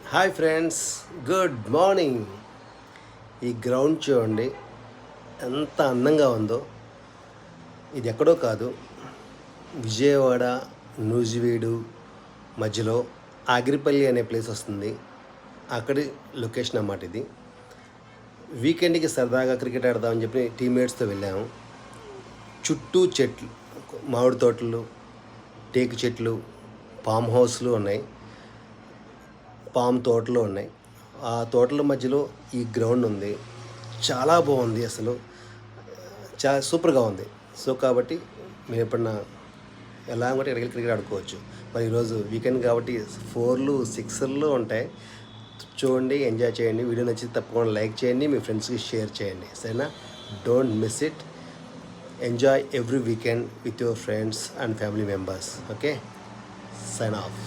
Hi friends, good morning. ఈ ground చూడండి ఎంత అందంగా ఉందో. ఇది ఎక్కడో కాదు, విజయవాడ నూజివీడు మధ్యలో ఆగిరిపల్లి అనే ప్లేస్ వస్తుంది. అక్కడి లొకేషన్ అన్నమాట ఇది. వీకెండ్కి సరదాగా క్రికెట్ ఆడదామని చెప్పి టీమ్మేట్స్తో వెళ్ళాము. చుట్టూ చెట్లు, మామిడి తోటలు, టేకు చెట్లు, పామ్ హౌస్లు ఉన్నాయి, పామ్ తోటలు ఉన్నాయి. ఆ తోటల మధ్యలో ఈ గ్రౌండ్ ఉంది. చాలా బాగుంది, అసలు చాలా సూపర్గా ఉంది. సో కాబట్టి మీరు ఎప్పుడన్నా ఎలా అంటే ఇక్కడికి క్రికెట్ ఆడుకోవచ్చు. మరి ఈరోజు వీకెండ్ కాబట్టి 4లు 6లు ఉంటాయి. చూడండి, ఎంజాయ్ చేయండి. వీడియో నచ్చితే తప్పకుండా లైక్ చేయండి, మీ ఫ్రెండ్స్కి షేర్ చేయండి, సరేనా? Don't miss it. Enjoy every weekend with your friends and family members. Okay, sign of.